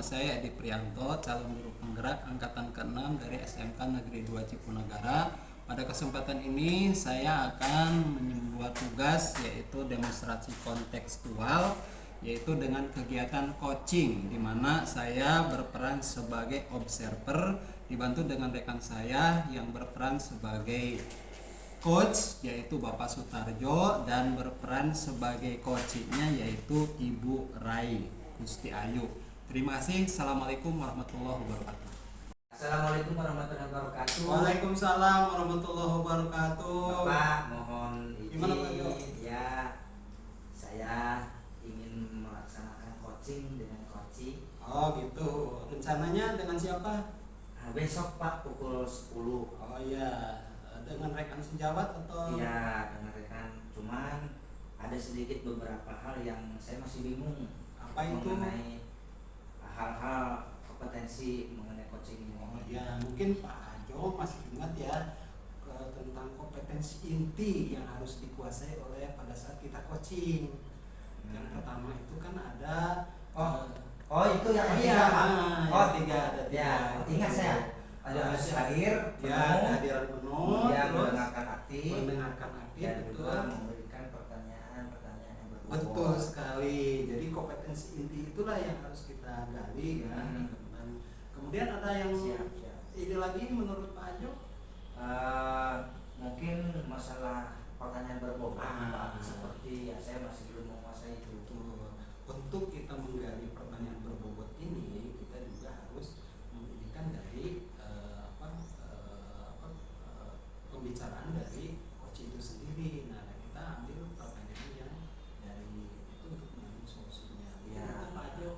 saya Edi Prianto, calon guru penggerak angkatan ke-6 dari SMK Negeri 2 Cipunagara. Pada kesempatan ini saya akan membuat tugas yaitu demonstrasi kontekstual, yaitu dengan kegiatan coaching, di mana saya berperan sebagai observer dibantu dengan rekan saya yang berperan sebagai coach yaitu Bapak Sutarjo, dan berperan sebagai coachingnya yaitu Ibu Rai Gusti Ayu. Terima kasih. Assalamualaikum warahmatullahi wabarakatuh. Assalamualaikum warahmatullahi wabarakatuh. Waalaikumsalam warahmatullahi wabarakatuh. Bapak, mohon Gimana, Pak Jo? izin ya, saya ingin melaksanakan coaching dengan coaching. Oh gitu. Rencananya dengan siapa? Besok Pak pukul 10. Oh iya, dengan rekan sejawat atau? Iya, dengan rekan. Cuman ada sedikit beberapa hal yang saya masih bingung. Apa itu? Mengenai hal-hal kompetensi mengenai coaching ini. Oh ya, mungkin Pak Jo masih ingat ya tentang kompetensi inti yang harus dikuasai oleh pada saat kita coaching. Yang pertama itu kan ada Oh itu yang iya, ketiga Pak. yang tiga ada tiga. Ya, ingat saya. Ada harus hadir, Ya, kehadiran penuh, ya, terus mendengarkan aktif, mendengarkan aktif, dan betul. juga memberikan pertanyaan-pertanyaan yang berbobot. Betul sekali. Jadi kompetensi inti itulah yang harus kita gali ya. Dan kemudian ada yang Siap. ini lagi menurut Pak Ajo. Mungkin masalah pertanyaan berbobot Pak. Ah. Seperti ya saya masih belum menguasai itu. Betul. Untuk kita menggali pertanyaan berbobot ini, kita juga harus memberikan dari pembicaraan dari coach itu sendiri. Nah, kita ambil pertanyaan yang dari itu untuk mengambil solusinya. Ya. Pak Ajo.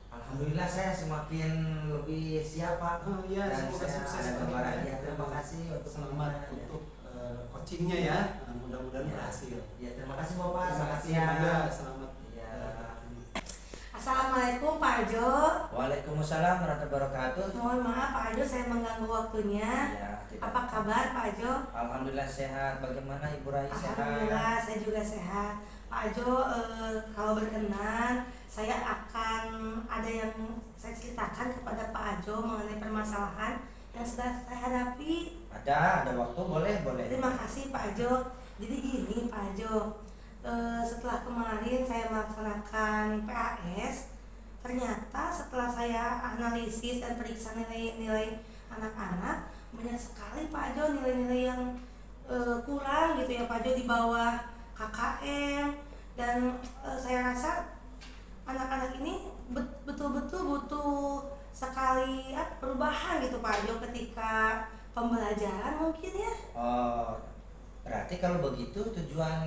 Alhamdulillah saya semakin lebih siap Pak. Oh iya, Dan semoga saya sukses ada Pak. gambaran. Ya, terima kasih untuk Selamat semuanya. untuk coachingnya ya. Nah, mudah-mudahan Ya. berhasil. Ya, terima kasih Bapak. Terima Selamat kasih siang. juga. Selamat. Ya. Assalamualaikum Pak Ajo. Waalaikumsalam warahmatullahi wabarakatuh. Mohon maaf Pak Ajo, saya mengganggu waktunya. Ya, tidak. Apa kabar Pak Ajo? Alhamdulillah sehat. Bagaimana Ibu Rai sehat? Alhamdulillah saya juga sehat. Pak Ajo, kalau berkenan saya akan ada yang saya ceritakan kepada Pak Ajo mengenai permasalahan yang sedang saya hadapi. Ada waktu, boleh. Terima kasih Pak Ajo. Jadi gini Pak Ajo, setelah kemarin saya melaksanakan PAS, ternyata setelah saya analisis dan periksa nilai-nilai anak-anak, banyak sekali Pak Ajo nilai-nilai yang kurang gitu ya Pak Ajo, di bawah KKM. Dan saya rasa anak-anak ini betul-betul butuh sekali perubahan gitu Pak Ajo ketika pembelajaran mungkin ya. Oh, berarti kalau begitu tujuan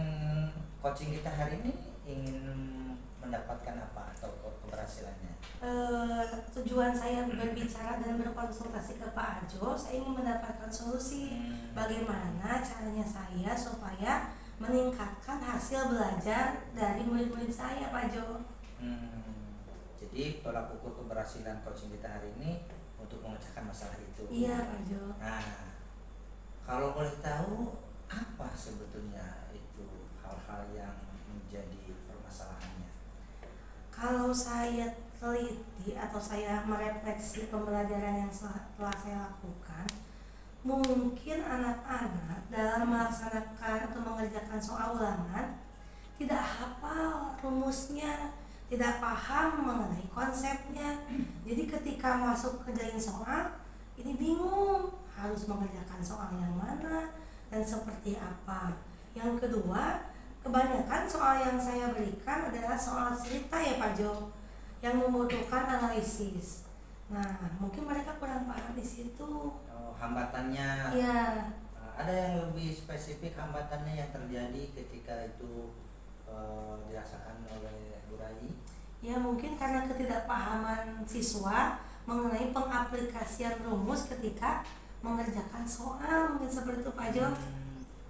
coaching kita hari ini ingin mendapatkan apa atau keberhasilannya? Tujuan saya berbicara dan berkonsultasi ke Pak Ajo, saya ingin mendapatkan solusi bagaimana caranya saya supaya meningkatkan hasil belajar dari murid-murid saya Pak Ajo. Jadi tolak ukur keberhasilan coaching kita hari ini untuk memecahkan masalah itu. Iya Pak Ajo. Nah, kalau boleh tahu apa sebetulnya itu hal-hal yang menjadi permasalahannya? Kalau saya teliti atau saya merefleksi pembelajaran yang telah saya lakukan, mungkin anak-anak dalam melaksanakan atau mengerjakan soal ulangan tidak hafal rumusnya, tidak paham mengenai konsepnya. Jadi ketika masuk kerjain soal, ini bingung harus mengerjakan soal yang mana dan seperti apa. Yang kedua, kebanyakan soal yang saya berikan adalah soal cerita ya Pak Jo, yang membutuhkan analisis. Nah, mungkin mereka kurang paham di situ. Hambatannya. Iya. Ada yang lebih spesifik hambatannya yang terjadi ketika itu dirasakan oleh Bu Rai? Ya mungkin karena ketidakpahaman siswa mengenai pengaplikasian rumus ketika mengerjakan soal, mungkin seperti itu Pak Jo.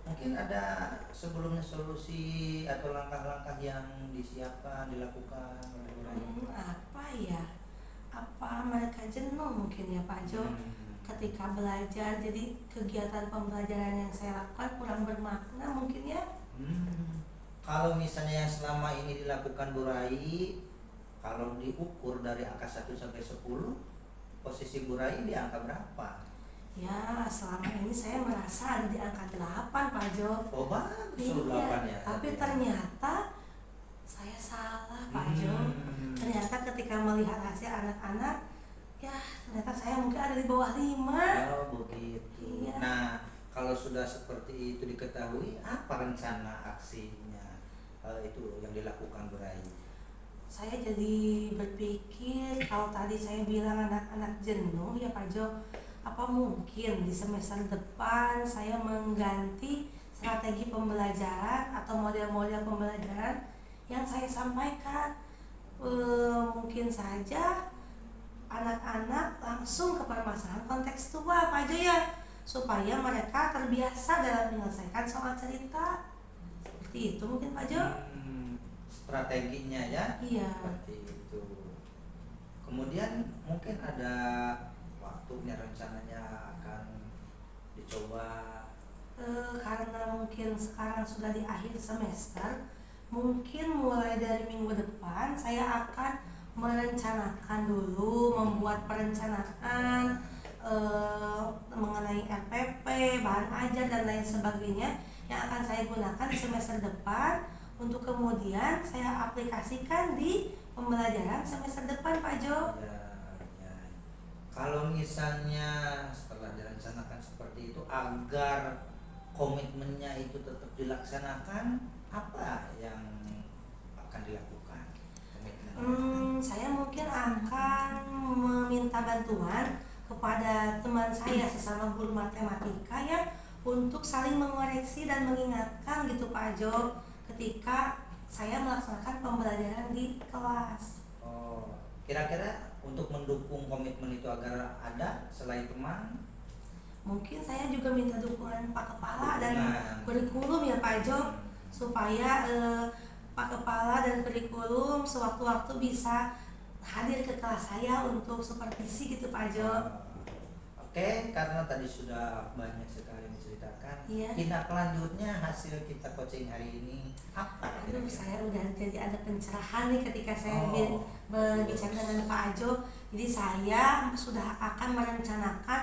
Mungkin ada sebelumnya solusi atau langkah-langkah yang disiapkan, dilakukan oleh Bu Rai? Apa ya? Apa mereka jenuh mungkin ya Pak Jo ketika belajar, jadi kegiatan pembelajaran yang saya lakukan kurang bermakna mungkin ya. Kalau misalnya yang selama ini dilakukan Bu Rai kalau diukur dari angka 1 sampai 10, posisi Bu Rai di angka berapa? Ya, selama ini saya merasa ada di angka 8 Pak Jo. Oh bagus, Iya, 8 ya. tapi ternyata saya salah Pak Jo. Hmm. Ternyata ketika melihat hasil anak-anak, ya ternyata saya mungkin ada di bawah 5. Oh begitu. Iya. Nah, kalau sudah seperti itu diketahui, apa rencana aksinya itu yang dilakukan Bu Rai? Saya jadi berpikir kalau tadi saya bilang anak-anak jenuh ya Pak Jo, apa mungkin di semester depan saya mengganti strategi pembelajaran atau model-model pembelajaran yang saya sampaikan. Mungkin saja anak-anak langsung ke permasalahan kontekstual Pak Jo ya, supaya mereka terbiasa dalam menyelesaikan soal cerita. Seperti itu mungkin Pak Jo. Strateginya ya. Iya. Seperti itu. Kemudian mungkin ada waktunya, rencananya akan dicoba. Karena mungkin sekarang sudah di akhir semester, mungkin mulai dari minggu depan saya akan merencanakan dulu, membuat perencanaan mengenai RPP, bahan ajar dan lain sebagainya yang akan saya gunakan di semester depan untuk kemudian saya aplikasikan di pembelajaran semester depan Pak Jo. Ya. Kalau misalnya setelah direncanakan seperti itu, agar komitmennya itu tetap dilaksanakan, apa yang akan dilakukan? Komitmen. Saya mungkin akan meminta bantuan kepada teman saya sesama guru matematika ya, untuk saling mengoreksi dan mengingatkan gitu Pak Jo ketika saya melaksanakan pembelajaran di kelas. Oh, kira-kira untuk mendukung komitmen itu agar ada selain teman, Mungkin saya juga minta dukungan Pak Kepala dan Dukungan. kurikulum ya Pak Jo, supaya Pak Kepala dan kurikulum sewaktu-waktu bisa hadir ke kelas saya untuk supervisi gitu Pak Jo. Oke, karena tadi sudah banyak sekali menceritakan, Iya. tindak lanjutnya hasil kita coaching hari ini apa? Aduh, kira-kira? saya udah jadi ada pencerahan nih ketika saya Oh. berbicara dengan Pak Ajo. Jadi saya sudah akan merencanakan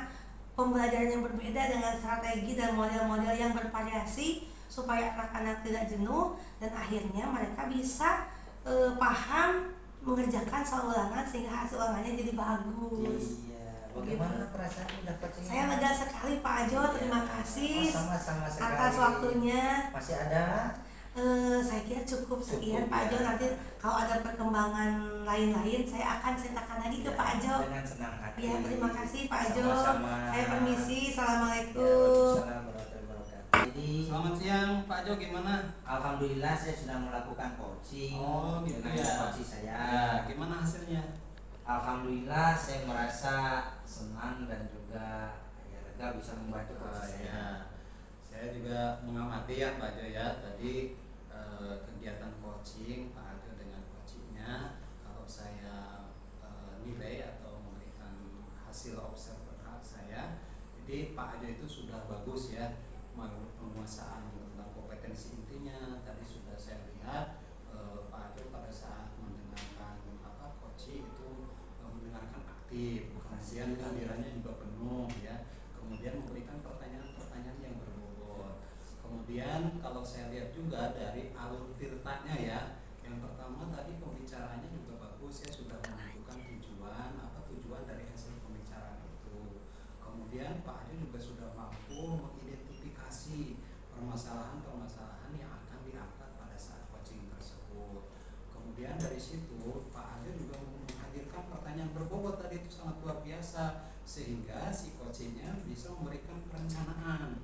pembelajaran yang berbeda dengan strategi dan model-model yang bervariasi supaya anak-anak tidak jenuh dan akhirnya mereka bisa paham mengerjakan soal ulangan sehingga hasil ulangannya jadi bagus. Iya, bagaimana perasaan udah coaching? Saya lega sekali Pak Ajo, terima kasih Sama-sama sekali. atas waktunya. Masih ada? Saya kira cukup sekian Cukup, Pak Ajo. ya. Nanti kalau ada perkembangan lain-lain saya akan ceritakan lagi ke Ya, Pak Ajo. dengan senang hati. Ya, terima kasih Pak Ajo. Sama-sama. Saya permisi. Ya, Assalamualaikum. waalaikumsalam warahmatullahi wabarakatuh. Jadi, Selamat siang Pak Jo, gimana? alhamdulillah saya sudah melakukan coaching. Oh, gitu dengan ya. coach saya. Ya, gimana hasilnya? Alhamdulillah saya merasa senang dan juga ya lega bisa membantu coach saya. Ya, saya juga mengamati ya Pak Jo ya, tadi kegiatan coaching Pak Jo dengan coachingnya, kalau saya nilai atau memberikan hasil observer saya, jadi Pak Jo itu sudah bagus ya, penguasaan tentang kompetensi intinya. Tadi sudah saya lihat Pak Jo pada saat mendengarkan coaching itu mendengarkan aktif, kemudian kehadirannya juga penuh ya, kemudian memberikan pertanyaan-pertanyaan yang berbobot. Kemudian kalau saya lihat juga dari alur tirtanya ya, yang pertama tadi pembicaraannya juga bagus ya, sudah menentukan tujuan dari hasil pembicaraan itu. Kemudian Pak Ade juga sudah mampu mengidentifikasi permasalahan-permasalahan yang akan diangkat pada saat coaching tersebut. Kemudian dari situ Pak Ade juga menghadirkan pertanyaan berbobot tadi, itu sangat luar biasa, sehingga si coachingnya bisa memberikan merencanakan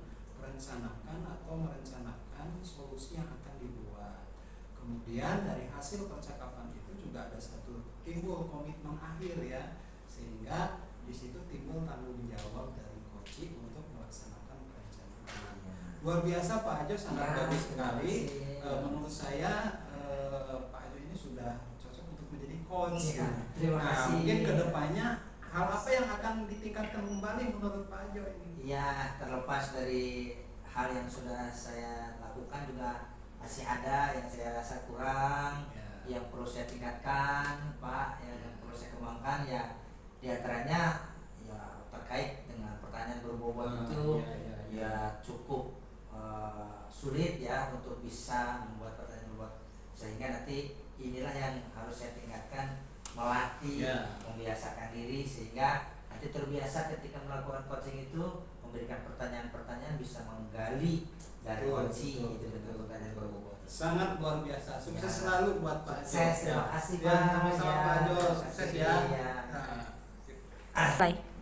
solusi yang akan dibuat. Kemudian dari hasil percakapan itu juga ada satu timbul komitmen akhir ya, sehingga di situ timbul tanggung jawab dari coaching untuk melaksanakan perencanaan. Luar biasa Pak Ajo, sangat bagus sekali. Menurut saya Pak Ajo ini sudah cocok untuk menjadi coach. Ya, terima kasih. Mungkin kedepannya hal apa yang akan ditingkatkan kembali menurut Pak Ajo ini? Ya, terlepas dari hal yang sudah saya lakukan juga masih ada yang saya rasa kurang. Ya. yang perlu saya tingkatkan Pak, yang perlu saya kembangkan ya diantaranya ya terkait dengan pertanyaan berbobot itu ya cukup sulit ya untuk bisa membuat pertanyaan berbobot, sehingga nanti inilah yang harus saya tingkatkan, melatih, membiasakan diri sehingga nanti terbiasa ketika melakukan coaching itu memberikan pertanyaan-pertanyaan bisa menggali dari kunci itu bentuk pertanyaan berbobot. Sangat luar biasa. Sukses selalu buat Pak Jo. Sukses, terima kasih Ya, Pak. sama-sama Ya, Pak Jo. terima Sukses kasih, ya. ya. Nah. Bye.